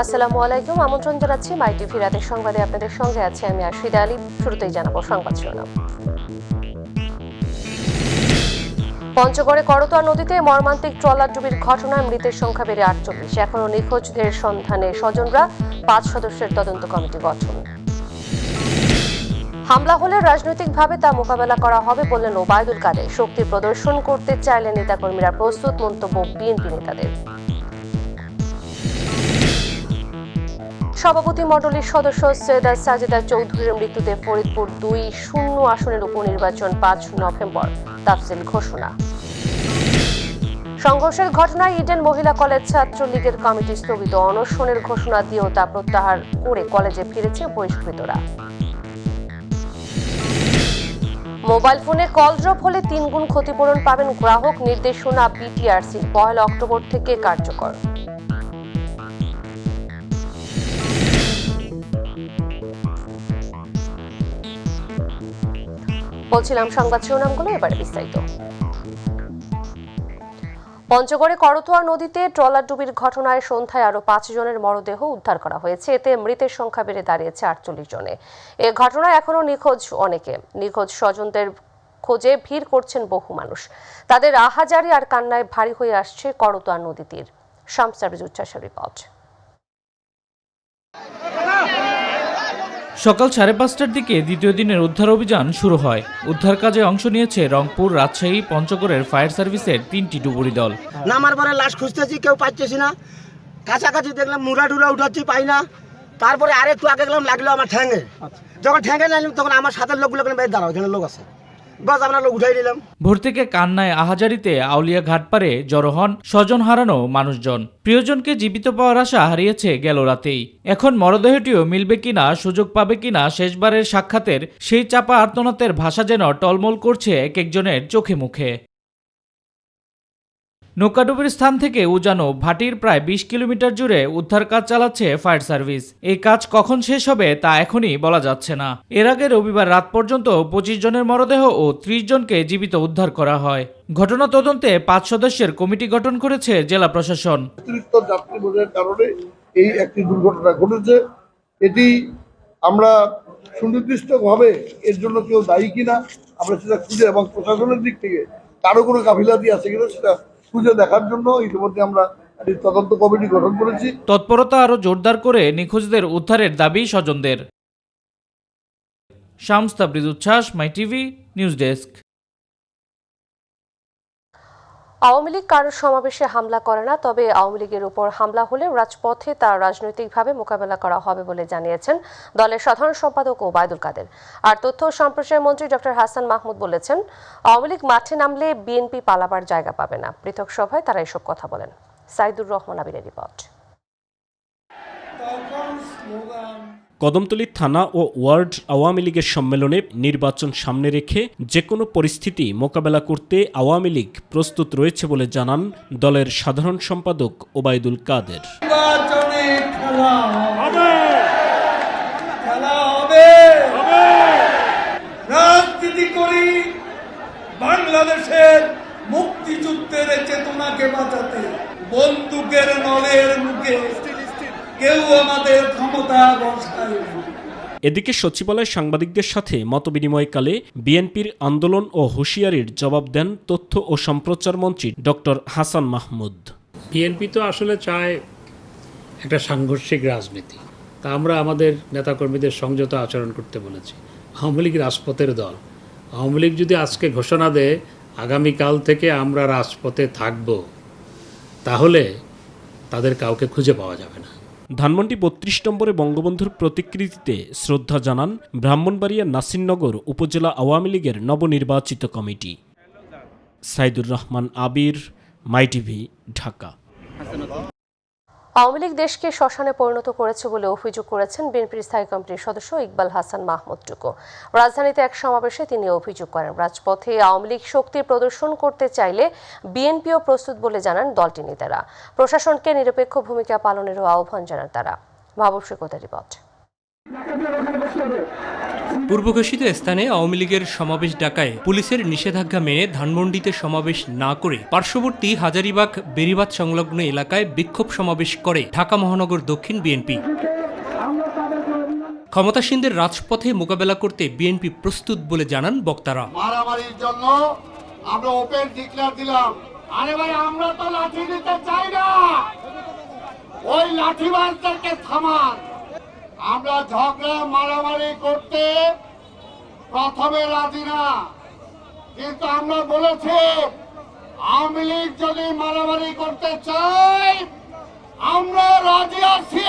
আসসালামু আলাইকুম, আমন্ত্রণ জানাচ্ছি মাই টিভি রাতের সংবাদে। আপনাদের সঙ্গে আছে আমি আশিদা আলী। শুরুতেই জানাবো সংবাদ শিরোনাম। পঞ্চগড়ে করতোয়া নদীতে মর্মান্তিক ট্রলার ডুবির ঘটনায় মৃতের সংখ্যা বেড়ে 48। এখনও নিখোঁজদের সন্ধানে স্বজনরা। 5 সদস্যের তদন্ত কমিটি গঠন। হামলা হলে রাজনৈতিকভাবে তা মোকাবেলা করা হবে বললেন ওবায়দুল কাদের। শক্তি প্রদর্শন করতে চাইলে নেতাকর্মীরা প্রস্তুত, মন্তব্য বিএনপি নেতাদের। সভাপতি মণ্ডলীর সদস্য সৈয়দা সাজেদা চৌধুরীর মৃত্যুতে ফরিদপুর 2 আসনের উপনির্বাচন 5 নভেম্বর, তাফসিল ঘোষণা। সংঘর্ষের ঘটনায় ইডেন মহিলা কলেজ ছাত্রলীগের কমিটি স্থগিত। অনশনের ঘোষণা দিয়েও তা প্রত্যাহার করে কলেজে ফিরেছে বহিষ্কৃতরা। মোবাইল ফোনে কল ড্রপ হলে 3 গুণ ক্ষতিপূরণ পাবেন গ্রাহক, নির্দেশনা বিটিআরসি 1 অক্টোবর থেকে কার্যকর। বলছিলাম সংবাদ শিরোনামগুলো, এবারে বিস্তারিত। পঞ্চগড়ে করতোয়া নদীতে ট্রলার ডুবির ঘটনায় সন্ধ্যায় আরও 5 জনের মরদেহ উদ্ধার করা হয়েছে। এতে মৃতের সংখ্যা বেড়ে দাঁড়িয়েছে 48 জনে। এ ঘটনায় এখনও নিখোঁজ অনেকে। নিখোঁজ স্বজনদের খোঁজে ভিড় করছেন বহু মানুষ। তাদের আহাজারি আর কান্নায় ভারী হয়ে আসছে করতোয়া নদী তীর। শামস তাবরিজ উচ্ছ্বাসের রিপোর্ট। সকাল 5:30টার দিকে দ্বিতীয় দিনের উদ্ধার অভিযান শুরু হয়। উদ্ধার কাজে অংশ নিয়েছে রংপুর, রাজশাহী, পঞ্চগড়ের ফায়ার সার্ভিসের 3টি ডুবুরি দল। নামার পরে লাশ খুঁজতেছি, কেউ পাচ্ছি না। কাছাকাছি দেখলাম মুড়া টুরা উঠাচ্ছি, পাই না। তারপরে আরেকটু আগে গেলাম, লাগলো আমার ঠ্যাঙে। যখন ঠ্যাঙে নাইলাম তখন আমার সাথের লোকগুলো দাঁড়াও, এখানে লোক আছে, বস আমরা লোক উঠাই নিলাম। ভোর থেকে কান্নায় আহাজারিতে আউলিয়া ঘাট পারে জড়ো হন স্বজন হারানো মানুষজন। প্রিয়জনকে জীবিত পাওয়ার আশা হারিয়েছে গেল রাতেই। এখন মরদেহটিও মিলবে কিনা, সুযোগ পাবে কিনা শেষবারের সাক্ষাতের সেই চাপা আর্তনাদের ভাষা যেন টলমল করছে এক একজনের চোখে মুখে। নৌকাডুবির স্থান থেকে উজানো ভাটির প্রায় 20 কিলোমিটার জুড়ে উদ্ধার কাজ চালাচ্ছে ফায়ার সার্ভিস। এই কাজ কখন শেষ হবে তা এখনই বলা যাচ্ছে না। এর আগে রবিবার রাত পর্যন্ত 25 জনের মরদেহ ও 30 জনকে জীবিত উদ্ধার করা হয়। ঘটনা তদন্তে 5 সদস্যের কমিটি গঠন করেছে জেলা প্রশাসন। অতিরিক্ত যাত্রী বোঝার কারণে এই একটি দুর্ঘটনা ঘটেছে। এটি আমরা সুনির্দিষ্টভাবে এর জন্য কেউ দায়ী কিনা আমরা সেটা খুঁজে, এবং প্রশাসনের দিক থেকে কারো কোনো গাফিলাতি আছে কিনা সেটা খুঁজে দেখার জন্য ইতিমধ্যে আমরা একটি তদন্ত কমিটি গঠন করেছি। তৎপরতা আরো জোরদার করে নিখোঁজদের উদ্ধারের দাবি স্বজনদের। শামস তাবরিজ উচ্ছ্বাস, my TV news desk. Awami League কারোর সমাবেশে হামলা করে না, তবে আওয়ামী লীগের উপর হামলা হলে রাজপথে তা রাজনৈতিকভাবে মোকাবেলা করা হবে বলে জানিয়েছেন দলের সাধারণ সম্পাদক ওবায়দুল কাদের। আর তথ্য ও সম্প্রচার মন্ত্রী ডক্টর হাসান মাহমুদ বলেছেন, আওয়ামী লীগ মাঠে নামলে বিএনপি পালাবার জায়গা পাবে না। পৃথক সভায় তারা এসব কথা বলেন। সাইদুর রহমান আবিরের রিপোর্ট। কদমতলী থানা ও ওয়ার্ড আওয়ামী লীগের সম্মেলনে নির্বাচন সামনে রেখে যে কোনো পরিস্থিতি মোকাবেলা করতে আওয়ামী লীগ প্রস্তুত রয়েছে বলে জানান দলের সাধারণ সম্পাদক ওবায়দুল কাদের। রাজনীতি করি বাংলাদেশের মুক্তিযুদ্ধের চেতনাকে বাঁচাতে, বন্দুকের নলের মুখে কেউ আমাদের ক্ষমতা বসায়। এদিকে সচিবালয়ে সাংবাদিকদের সাথে মতবিনিময়কালে বিএনপির আন্দোলন ও হুঁশিয়ারির জবাব দেন তথ্য ও সম্প্রচার মন্ত্রী ডক্টর হাসান মাহমুদ। বিএনপি তো আসলে চায় একটা সাংঘর্ষিক রাজনীতি, তা আমরা আমাদের নেতাকর্মীদের সংযত আচরণ করতে বলেছি। আওয়ামী লীগ রাজপথের দল। আওয়ামী লীগ যদি আজকে ঘোষণা দেয় আগামীকাল থেকে আমরা রাজপথে থাকব, তাহলে তাদের কাউকে খুঁজে পাওয়া যাবে না। ধানমন্ডি 32 নম্বরে বঙ্গবন্ধুর প্রতিকৃতিতে শ্রদ্ধা জানান ব্রাহ্মণবাড়িয়া নাসিরনগর উপজেলা আওয়ামী লীগের নবনির্বাচিত কমিটি। সাইদুর রহমান আবির, মাই টিভি, ঢাকা। আওয়ামী লীগ দেশকে শ্মশানে পরিণত করেছে বলে অভিযোগ করেছেন বিএনপির স্থায়ী কমিটির সদস্য ইকবাল হাসান মাহমুদ টুকু। রাজধানীতে এক সমাবেশে তিনি অভিযোগ করেন, রাজপথে আওয়ামী লীগ শক্তির প্রদর্শন করতে চাইলে বিএনপিও প্রস্তুত বলে জানান দলটির নেতারা। প্রশাসনকে নিরপেক্ষ ভূমিকা পালনেরও আহ্বান জানান তারা। মাহবুব শেখের রিপোর্ট। পূর্বঘোষিত স্থানে আওয়ামী লীগের সমাবেশ ডাকায় পুলিশের নিষেধাজ্ঞা মেনে ধানমন্ডিতে সমাবেশ না করে পার্শ্ববর্তী হাজারীবাগ বেড়িবাঁধ সংলগ্ন এলাকায় বিক্ষোভ সমাবেশ করে ঢাকা মহানগর দক্ষিণ বিএনপি। ক্ষমতাসীনদের রাজপথে মোকাবেলা করতে বিএনপি প্রস্তুত বলে জানান বক্তারা। মারামারির জন্য আমরা ওপেন ডিক্লেয়ার দিলাম, আরে ভাই আমরা তো লাঠি দিতে চাই না, ওই লাঠিবাজদেরকে থামান। আমরা ঝগড়া মারামারি করতে প্রথমে রাজি না, কিন্তু আমরা বলেছি আওয়ামী লীগ যদি মারামারি করতে চায় আমরা রাজি আছি।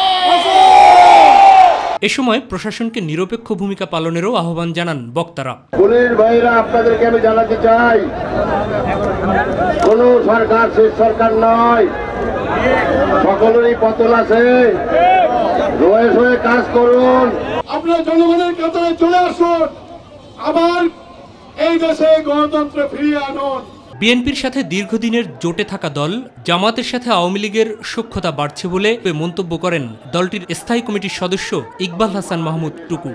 এ সময় প্রশাসনকে নিরপেক্ষ ভূমিকা পালনেরও আহ্বান জানান বক্তারা। পুলিশ ভাইরা আপনাদেরকে আমি জানাতে চাই, কোন সরকার শেষ সরকার নয়, সকলেরই পতন আছে, রয়ে রয়ে কাজ করুন। আপনার জনগণের কাতারে চলে আসুন, আবার এই দেশে গণতন্ত্র ফিরিয়ে আনুন। বিএনপির সাথে দীর্ঘদিনের জোটে থাকা দল জামাতের সাথে আওয়ামী লীগের সখ্যতা বাড়ছে বলে মন্তব্য করেন দলটির স্থায়ী কমিটির সদস্য ইকবাল হাসান মাহমুদ টুকু।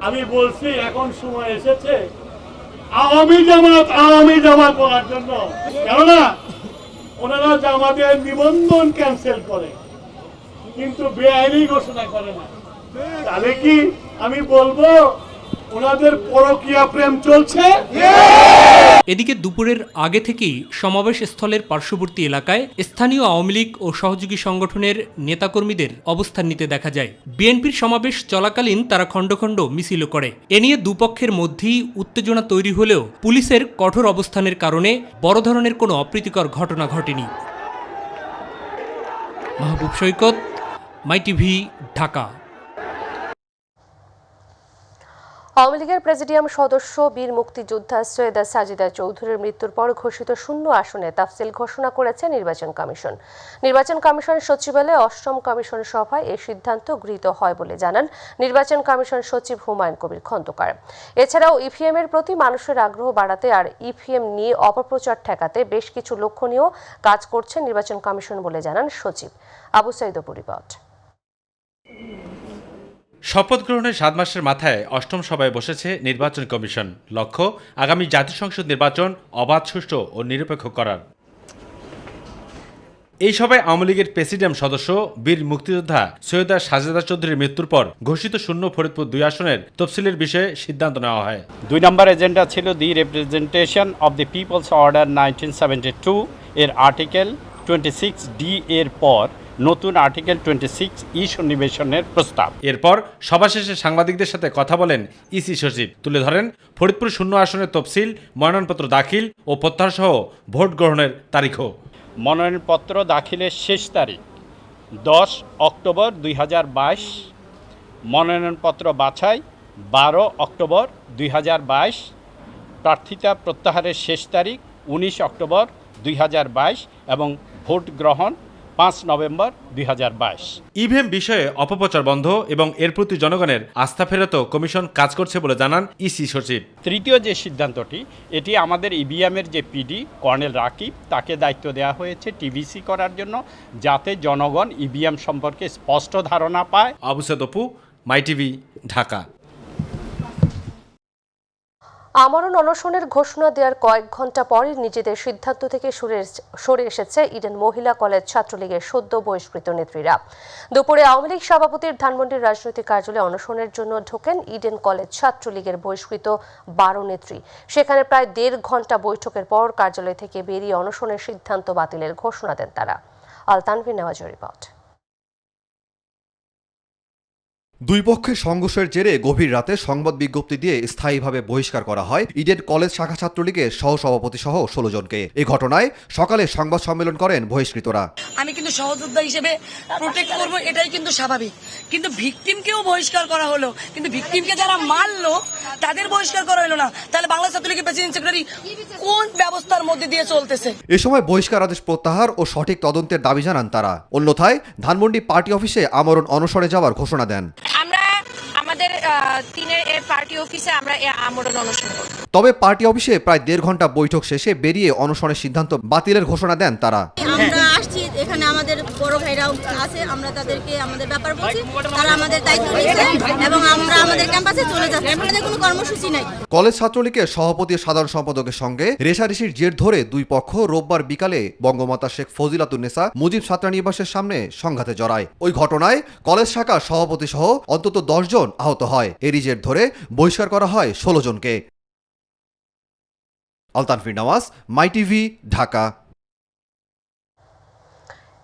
আমি বলছি এখন সময় এসেছে আওয়ামী জামাত বলার জন্য, কেননা ওনারা জামাতের নিবন্ধন ক্যান্সেল করে কিন্তু বেআইনি ঘোষণা করে না। তাহলে কি আমি বলবো ওনাদের পরকীয়া প্রেম চলছে? এদিকে দুপুরের আগে থেকেই সমাবেশ স্থলের পার্শ্ববর্তী এলাকায় স্থানীয় আওয়ামী লীগ ও সহযোগী সংগঠনের নেতাকর্মীদের অবস্থান নিতে দেখা যায়। বিএনপির সমাবেশ চলাকালীন তারা খণ্ড খণ্ড মিছিল করে। এ নিয়ে দুপক্ষের মধ্যেই উত্তেজনা তৈরি হলেও পুলিশের কঠোর অবস্থানের কারণে বড় ধরনের কোনো অপ্রীতিকর ঘটনা ঘটেনি। মাহবুব সৈকত, মাই টিভি, ঢাকা। আওয়ামী লীগের প্রেসিডিয়াম সদস্য বীর মুক্তিযোদ্ধা সৈয়দা সাজিদা চৌধুরীর মৃত্যুর পর ঘোষিত শূন্য আসনে তাফসিল ঘোষণা করেছে নির্বাচন কমিশন। নির্বাচন কমিশন সচিবালয়ে ৮ম কমিশন সভায় এই সিদ্ধান্ত গৃহীত হয় বলে জানান নির্বাচন কমিশন সচিব হুমায়ুন কবির খন্দকার। এছাড়াও ইভিএম এর প্রতি মানুষের আগ্রহ বাড়াতে আর ইভিএম নিয়ে অপপ্রচার ঠেকাতে বেশ কিছু লক্ষণীয় কাজ করছে নির্বাচন কমিশন বলে জানান সচিব। আবু সাইদ রিপোর্ট। শপথ গ্রহণের ৭ মাসের মাথায় ৮ম সভায় বসেছে নির্বাচন কমিশন। লক্ষ্য আগামী জাতীয় সংসদ নির্বাচন অবাধ, সুষ্ঠু ও নিরপেক্ষ করার। এই সভায় আওয়ামী লীগের প্রেসিডিয়াম সদস্য বীর মুক্তিযোদ্ধা সৈয়দা সাজেদা চৌধুরীর মৃত্যুর পর ঘোষিত শূন্য ফরিদপুর ২ আসনের তফসিলের বিষয়ে সিদ্ধান্ত নেওয়া হয়। ২ নম্বর এজেন্ডা ছিল the representation of the people's order 1972 এর আর্টিকেল 26D এর পর নতুন আর্টিকেল 26E সন্নিবেশনের প্রস্তাব। এরপর সভা শেষে সাংবাদিকদের সাথে কথা বলেন ইসি সচিব। তুলে ধরেন ফরিদপুর শূন্য আসনের তফসিল, মনোনয়নপত্র দাখিল ও প্রত্যাহার সহ ভোট গ্রহণের তারিখও। মনোনয়নপত্র দাখিলের শেষ তারিখ 10 অক্টোবর 2022, মনোনয়নপত্র বাছাই 12 অক্টোবর 2022, প্রার্থিতা প্রত্যাহারের শেষ তারিখ 19 অক্টোবর 2022 এবং ভোট গ্রহণ 5 নভেম্বর 2022। ইভিএম বিষয়ে অপপ্রচার বন্ধ এবং এর প্রতি জনগণের আস্থা ফেরাতেও কমিশন কাজ করছে বলে জানান ইসি সচিব। তৃতীয় যে সিদ্ধান্তটি, এটি আমাদের ইভিএমের যে পিডি কর্নেল রাকিব, তাকে দায়িত্ব দেওয়া হয়েছে টিভিসি করার জন্য, যাতে জনগণ ইভিএম সম্পর্কে স্পষ্ট ধারণা পায়। আবু সাইদ, মাই টিভি, ঢাকা। আমরণ অনশনের ঘোষণা দেওয়ার কয়েক ঘন্টা পরই নিজেদের সিদ্ধান্ত থেকে সরে এসেছে ইডেন মহিলা কলেজ ছাত্রলীগের সদ্য বহিষ্কৃত নেত্রীরা। দুপুরে আওয়ামী লীগ সভাপতির ধানমন্ডির রাজনৈতিক কার্যালয়ে অনশনের জন্য ঢোকেন ইডেন কলেজ ছাত্রলীগের বহিষ্কৃত 12 নেত্রী। সেখানে প্রায় 1.5 ঘন্টা বৈঠকের পর কার্যালয় থেকে বেরিয়ে অনশনের সিদ্ধান্ত বাতিলের ঘোষণা দেন তারা। আলতানভি নেওয়াজের রিপোর্ট। দুই পক্ষের সংঘর্ষের জেরে গভীর রাতে সংবাদ বিজ্ঞপ্তি দিয়ে স্থায়ীভাবে বহিষ্কার করা হয় ইডেন কলেজ শাখা ছাত্রলীগের সহসভাপতি সহ 16 জনকে। এই ঘটনায় সকালে সংবাদ সম্মেলন করেন বহিষ্কৃতরা। আমি কিন্তু সহযোদ্ধা হিসেবে প্রোটেক্ট করব, এটাই কিন্তু স্বাভাবিক, কিন্তু ভিকটিমকেও বহিষ্কার করা হলো, কিন্তু ভিকটিমকে যারা মারলো তাদের বহিষ্কার করা হলো না। তাহলে বাংলা ছাত্রলীগের প্রেসিডেন্ট সেক্রেটারি কোন ব্যবস্থার মধ্যে দিয়ে চলতেছে? এ সময় বহিষ্কার আদেশ প্রত্যাহার ও সঠিক তদন্তের দাবি জানান তারা। অন্যথায় ধানমন্ডি পার্টি অফিসে আমরণ অনশনে যাওয়ার ঘোষণা দেন। আমরা আমাদের পার্টি অফিসে আমরা আমরণ অনশন করব। তবে পার্টি অফিসে প্রায় 1.5 ঘন্টা বৈঠক শেষে বেরিয়ে অনশনের সিদ্ধান্ত বাতিলের ঘোষণা দেন তারা। আমরা আসছি, এখানে আমাদের বড় ভাইরাও আছে, আমরা তাদেরকে আমাদের ব্যাপার বলছি, তারা আমাদের দায়িত্ব নিয়েছে এবং আমরা আমাদের ক্যাম্পাসে চলে যাচ্ছি। আমাদের কোনো কর্মসূচি নাই। কলেজ ছাত্রলীগের সভাপতি ও সাধারণ সম্পাদকের সঙ্গে রেষারেষির জের ধরে দুই পক্ষ রোববার বিকালে বঙ্গমাতা শেখ ফজিলাতুন্নেসা মুজিব ছাত্রানিবাসের সামনে সংঘাতে জড়ায়। ওই ঘটনায় কলেজ শাখার সভাপতি সহ অন্তত 10 জন আহত হয়। এরই জের ধরে বহিষ্কার করা হয় 16 জনকে। আলতানফির নওয়াজ, মাই টিভি, ঢাকা।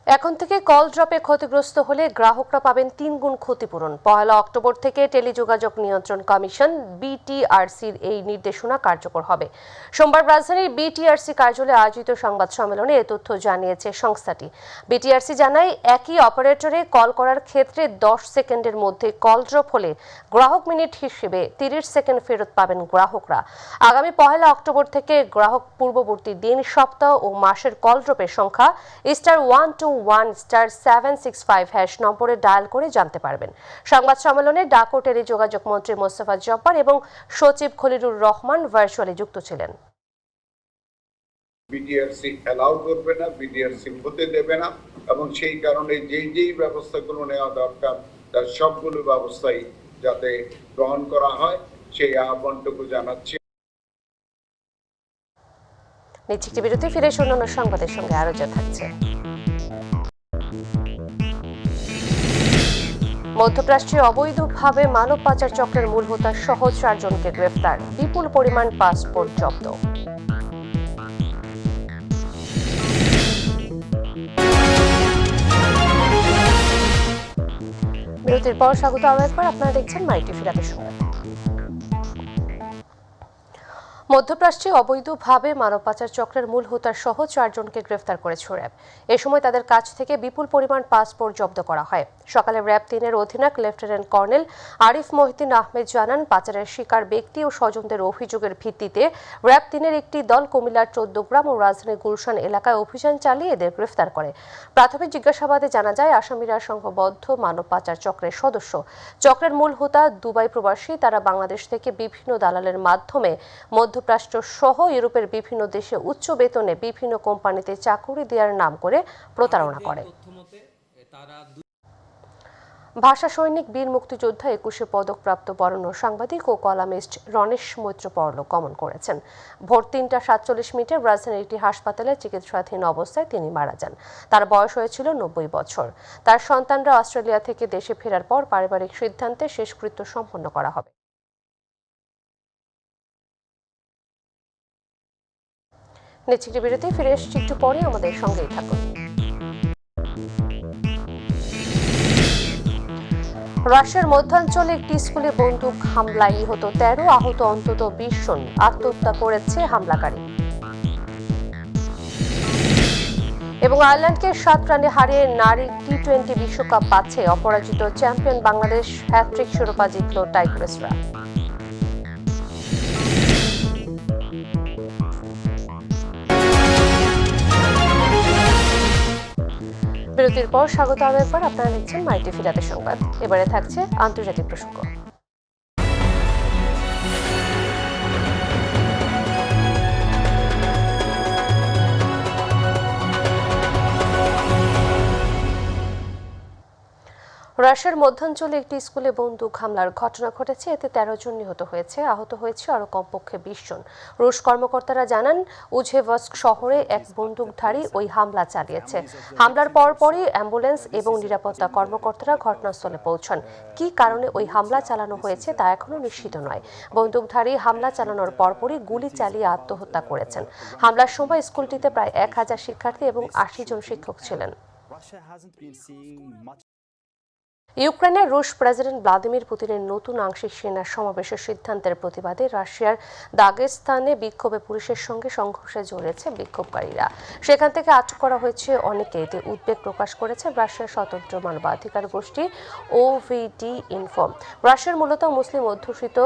এখন থেকে কল ড্রপে ক্ষতিগ্রস্ত হলে গ্রাহকরা পাবেন 3 গুণ ক্ষতিপূরণ। 1 অক্টোবর থেকে টেলিযোগাযোগ নিয়ন্ত্রণ কমিশন বিটিআরসির এই নির্দেশনা কার্যকর হবে। সোমবার রাজধানীর বিটিআরসি কার্যালয়ে আয়োজিত সংবাদ সম্মেলনে এ তথ্য জানিয়েছে সংস্থাটি। বিটিআরসি জানায়, একই অপারেটরে কল করার ক্ষেত্রে 10 সেকেন্ডের মধ্যে কল ড্রপ হলে গ্রাহক মিনিট হিসেবে 30 সেকেন্ড ফেরত পাবেন গ্রাহকরা। আগামী 1 অক্টোবর থেকে গ্রাহক পূর্ববর্তী দিন, সপ্তাহ ও মাসের কল ড্রপের সংখ্যা *121*765# নম্বরে ডায়াল করে জানতে পারবেন। সংবাদ সম্মেলনে ডাক ও টেলিযোগাযোগ মন্ত্রী মোস্তফা জব্বার এবং সচিব খলিলুর রহমান ভার্চুয়ালি যুক্ত ছিলেন। বিটিআরসি অ্যালাউ করবে না, বিটিআরসি হতে দেবে না, এবং সেই কারণে যেই ব্যবস্থাগুলো নেওয়া দরকার তার সবগুলো ব্যবস্থাই যাতে গ্রহণ করা হয় সেই আহ্বানটুকু জানাচ্ছি। নিচ্ছি বিরতি, ফিরে অন্যান্য সংবাদের সঙ্গে আরো যা থাকছে। মধ্যপ্রাচ্যে অবৈধভাবে মানব পাচার চক্রের মূল হোতা সহ 4 জনকে গ্রেফতার, বিপুল পরিমাণ পাসপোর্ট জব্দ। বিরতির পর স্বাগত আরো একবার, আপনারা দেখছেন মাই টিভি রাতের সংবাদ। মধ্যপ্রাচ্যে অবৈধভাবে মানব পাচার চক্রের মূল হোতা সহ 4 জনকে গ্রেফতার করেছে র্যাব। এ সময় তাদের কাছ থেকে বিপুল পরিমাণ পাসপোর্ট জব্দ করা হয়। সকালে র্যাব 3-এর অধিনায়ক লেফটেন্যান্ট কর্নেল আরিফ মহিউদ্দিন আহমেদ জানান, পাচারের শিকার ব্যক্তি ও স্বজনদের অভিযোগের ভিত্তিতে র্যাব 3-এর একটি দল কুমিল্লার 14 গ্রাম ও রাজধানীর গুলশান এলাকায় অভিযান চালিয়ে এদের গ্রেফতার করে। প্রাথমিক জিজ্ঞাসাবাদে জানা যায়, আসামিরা সংঘবদ্ধ মানব পাচার চক্রের সদস্য। চক্রের মূল হোতা দুবাই প্রবাসী। তারা বাংলাদেশ থেকে বিভিন্ন দালালের মাধ্যমে মধ্যপ্রাচ্য সহ ইউরোপের বিভিন্ন দেশে উচ্চ বেতনে বিভিন্ন কোম্পানিতে চাকুরি দেওয়ার নাম করে প্রতারণা করে। ভাষা সৈনিক, বীর মুক্তিযোদ্ধা, 21শে পদকপ্রাপ্ত বরেণ্য সাংবাদিক ও কলামিস্ট রণেশ মৈত্র পরলোক গমন করেছেন। ভোর 3:47 রাজধানীর একটি হাসপাতালে চিকিৎসাধীন অবস্থায় তিনি মারা যান। তার বয়স হয়েছিল 90 বছর। তার সন্তানরা অস্ট্রেলিয়া থেকে দেশে ফেরার পর পারিবারিক সিদ্ধান্তে শেষকৃত্য সম্পন্ন করা হবে। নিচ্ছি বিরতি, ফিরে এসেছি একটু পরে, আমাদের সঙ্গেই থাকুন। রাশিয়ার মধ্যাঞ্চলে একটি স্কুলে বন্দুক হামলায় নিহত 13, আহত অন্তত 20 জন। আত্মহত্যা করেছে হামলাকারী। এবং আয়ারল্যান্ডকে 7 রানে হারিয়ে নারী টি20 বিশ্বকাপ পাচ্ছে অপরাজিত চ্যাম্পিয়ন বাংলাদেশ। হ্যাট্রিক শিরোপা জিতল টাইগ্রেসরা। বিরতির পর স্বাগত আরো একবার, আপনারা দেখছেন মাই টিভি রাতের সংবাদ। এবারে থাকছে আন্তর্জাতিক প্রসঙ্গ। রাশিয়ার মধ্যাঞ্চলে একটি স্কুলে বন্দুক হামলার ঘটনা ঘটেছে। এতে 13 জন নিহত হয়েছে, আহত হয়েছে আরও কমপক্ষে 20 জন। রুশ কর্মকর্তারা জানান, উঝেভস্ক শহরে এক বন্দুকধারী ওই হামলা চালিয়েছে। হামলার পরপরই অ্যাম্বুলেন্স এবং নিরাপত্তা কর্মকর্তারা ঘটনাস্থলে পৌঁছান। কী কারণে ওই হামলা চালানো হয়েছে তা এখনও নিশ্চিত নয়। বন্দুকধারী হামলা চালানোর পরপরই গুলি চালিয়ে আত্মহত্যা করেছেন। হামলার সময় স্কুলটিতে প্রায় 1000 শিক্ষার্থী এবং 80 জন শিক্ষক ছিলেন। ইউক্রেনের রুশ প্রেসিডেন্ট ভ্লাদিমির পুতিনের নতুন আংশিক সেনা সমাবেশের সিদ্ধান্তের প্রতিবাদে রাশিয়ার দাগেস্তানে বিক্ষোভে পুলিশের সঙ্গে সংঘর্ষে জড়িয়েছে বিক্ষোভকারীরা। সেখান থেকে আটক করা হয়েছে অনেকে। এতে উদ্বেগ প্রকাশ করেছে রাশিয়ার স্বতন্ত্র মানবাধিকার গোষ্ঠী ওভিডি ইনফো। রাশিয়ার মূলত মুসলিম অধ্যুষিত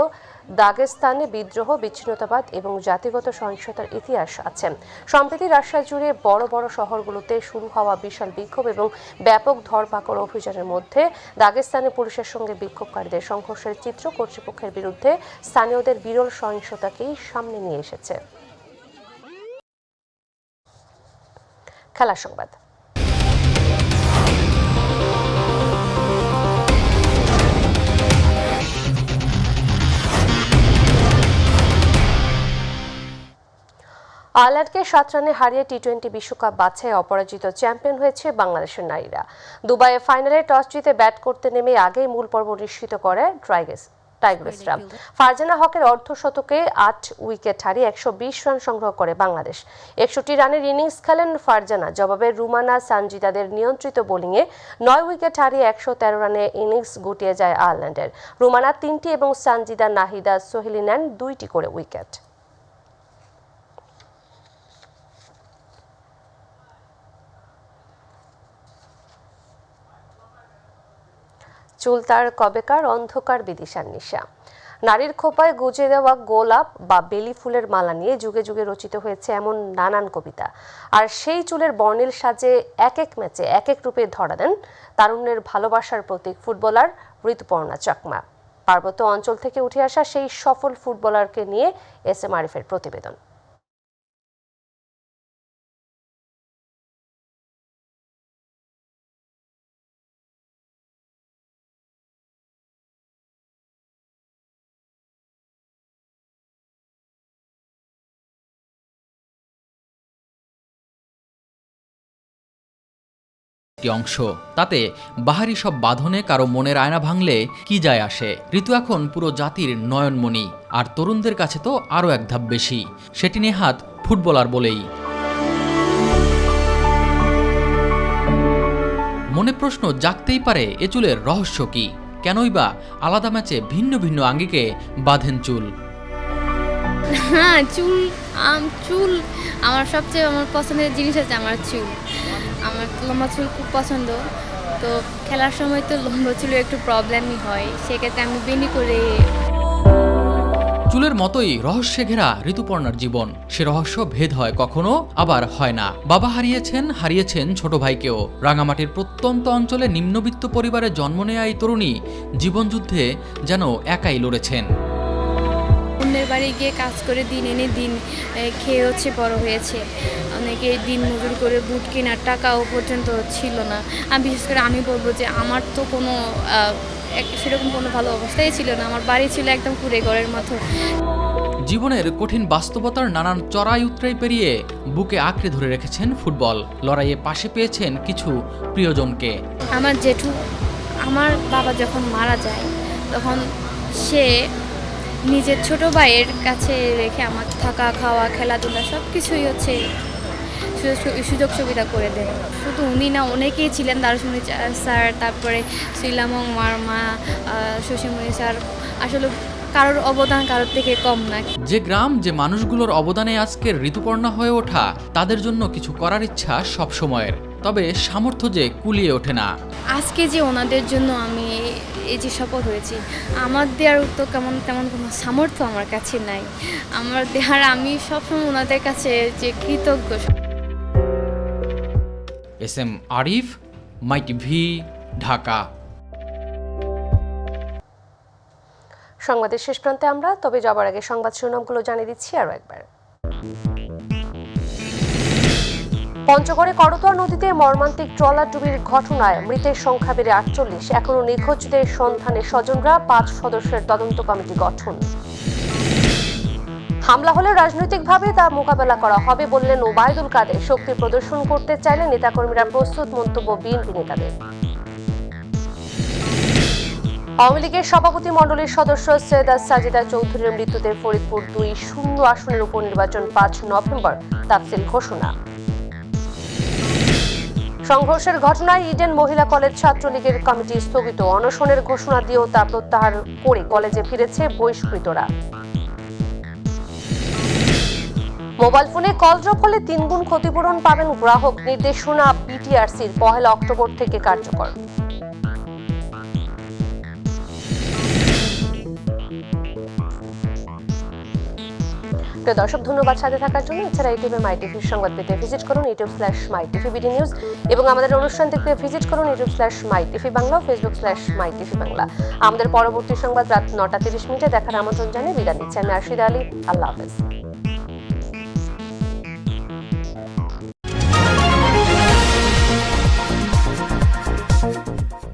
দাগেস্তানে বিদ্রোহ, বিচ্ছিন্নতাবাদ এবং জাতিগত সহিংসতার ইতিহাস আছে। সম্প্রতি রাশিয়া জুড়ে বড় বড় শহরগুলোতে শুরু হওয়া বিশাল বিক্ষোভ এবং ব্যাপক ধরপাকড় অভিযানের মধ্যে দাগেস্তানে পুলিশের সঙ্গে বিক্ষোভকারীদের সংঘর্ষের চিত্র কর্তৃপক্ষের বিরুদ্ধে স্থানীয়দের বিরল সহিংসতাকেই সামনে নিয়ে এসেছে। খেলার সংবাদ। আয়ারল্যান্ডকে 7 রানে হারিয়ে টি-20 বিশ্বকাপ বাছাই অপরাজিত চ্যাম্পিয়ন হয়েছে বাংলাদেশের নারীরা। দুবাইয়ে ফাইনালে টস জিতে ব্যাট করতে নেমে আগেই মূল পর্ব নিশ্চিত করে টাইগার্সরা। ফারজানা হকের অর্ধশতকে 8 উইকেট হারিয়ে 120 রান সংগ্রহ করে বাংলাদেশ। 61 রানের ইনিংস খেলেন ফারজানা। জবাবে রুমানা সানজিদাদের নিয়ন্ত্রিত বোলিংয়ে 9 উইকেট হারিয়ে 113 রানে ইনিংস গুটিয়ে যায় আয়ারল্যান্ডের। রুমানা 3টি এবং সানজিদা নাহিদা সোহেলি নেন 2টি করে উইকেট। চুল তার কবেকার অন্ধকার বিদিশার নিশা। নারীর খোপায় গুজে দেওয়া গোলাপ বা বেলি ফুলের মালা নিয়ে যুগে যুগে রচিত হয়েছে এমন নানান কবিতা। আর সেই চুলের বর্ণিল সাজে এক এক ম্যাচে এক এক রূপে ধরা দেন তারুণ্যের ভালোবাসার প্রতীক ফুটবলার ঋতুপর্ণা চাকমা। পার্বত্য অঞ্চল থেকে উঠে আসা সেই সফল ফুটবলারকে নিয়ে এসএম আরিফের প্রতিবেদন। অংশ তাতে বাহারি সব বাঁধনে কারো মনের আয়না ভাঙলে কি যায় আসে। ঋতু এখন পুরো জাতির নয়নমণি, আর তরুণদের কাছে তো আরও এক ধাপ বেশি। সেটি নেহাত ফুটবলার বলেই। মনে প্রশ্ন জাগতেই পারে এ চুলের রহস্য কি? কেনই বা আলাদা ম্যাচে ভিন্ন ভিন্ন আঙ্গিকে বাঁধেন চুল? হ্যাঁ, চুল আমার সবচেয়ে পছন্দের জিনিস আছে আমার চুল। আমার লম্বা চুল খুব পছন্দ, তো খেলার সময় তো লম্বা চুলের একটু প্রবলেমই হয়, সেক্ষেত্রে আমি বেনি করে। চুলের মতোই রহস্যে ঘেরা ঋতুপর্ণার জীবন। সে রহস্য ভেদ হয় কখনো, আবার হয় না। বাবা হারিয়েছেন ছোট ভাইকেও। রাঙামাটির প্রত্যন্ত অঞ্চলে নিম্নবিত্ত পরিবারে জন্ম নেয়া এই তরুণী জীবনযুদ্ধে যেন একাই লড়েছেন। অন্যের বাড়ি গিয়ে কাজ করে দিন এনে দিন খেয়ে বড় হয়েছে। অনেকে দিন মজুর করে বুট কেনার টাকাও পর্যন্ত ছিল না। বিশেষ করে আমি বলবো যে আমার তো কোনো সেরকম কোনো ভালো অবস্থাই ছিল না। আমার বাড়ি ছিল একদম কুড়ে ঘরের মতো। জীবনের কঠিন বাস্তবতার নানান চড়াই উতরাই পেরিয়ে বুকে আঁকড়ে ধরে রেখেছেন ফুটবল। লড়াইয়ে পাশে পেয়েছেন কিছু প্রিয়জনকে। আমার জেঠু, আমার বাবা যখন মারা যায় তখন সে নিজের ছোট ভাইয়ের কাছে রেখে আমার থাকা খাওয়া খেলাধুলা সব কিছুই সুযোগ সুবিধা করে দেয়। শুধু উনি না, অনেকেই ছিলেন, দারুসমণি স্যার, তারপরে শ্রীলামং মারমা, শশীমণি স্যার। আসলে কারোর অবদান কারোর থেকে কম না। যে গ্রাম, যে মানুষগুলোর অবদানে আজকের ঋতুপর্ণা হয়ে ওঠা, তাদের জন্য কিছু করার ইচ্ছা সব সময়ের। তবে সামর্থ্য যে কুলিয়ে ওঠে না। আজকে যে ওনাদের জন্য আমি এই যে শপথ হয়েছি, আমার দেওয়ার তো তেমন কোনো সামর্থ্য আমার কাছে নাই। আমার দেওয়ার আমি সবসময় ওনাদের কাছে যে কৃতজ্ঞ। এসএম আরিফ, মাই টিভি, ঢাকা। সংবাদের শেষ প্রান্তে আমরা, তবে যাবার আগে সংবাদ শিরোনামগুলো জানিয়ে দিচ্ছি আরও একবার। পঞ্চগড়ে করতোয়া নদীতে মর্মান্তিক ট্রলার ডুবির ঘটনায় মৃতের সংখ্যা বেড়ে 48। এখনও নিখোঁজদের সন্ধানে স্বজনরা। 5 সদস্যের তদন্ত কমিটি গঠন। হামলা হলে রাজনৈতিকভাবে তা মোকাবেলা করা হবে বললেন ওবায়দুল কাদের। শক্তি প্রদর্শন করতে চাইলে নেতাকর্মীরা প্রস্তুত, মন্তব্য বিএনপি নেতাদের। আওয়ামী লীগের সভাপতি মণ্ডলীর সদস্য সৈয়দা সাজিদা চৌধুরীর মৃত্যুতে ফরিদপুর 2 শূন্য আসনের উপনির্বাচন 5 নভেম্বর, তাফসিল ঘোষণা। সংঘর্ষের ঘটনায় ইডেন মহিলা কলেজ ছাত্রলীগের কমিটি স্থগিত। অনশনের ঘোষণা দিয়েও তা প্রত্যাহার করে কলেজে ফিরেছে বহিষ্কৃতরা। মোবাইল ফোনে কল ড্রপ হলে 3 গুণ ক্ষতিপূরণ পাবেন গ্রাহক। নির্দেশনা বিটিআরসির 1 অক্টোবর থেকে কার্যকর। দর্শক, ধন্যবাদ সাথে থাকার জন্য। এছাড়া ইউটিউবে মাই টিভির সংবাদ পেতে ভিজিট করুন youtube/mytvbd নিউজ, এবং আমাদের অনুষ্ঠান দেখতে ভিজিট করুন youtube/mytvবাংলা, facebook/mytvবাংলা। আমাদের পরবর্তী সংবাদ রাত 9টা 30 মিনিটে দেখার আমন্ত্রণ জানিয়ে বিদায় নিচ্ছি আমি আরশিদা আলী। আল্লাহ হাফেজ।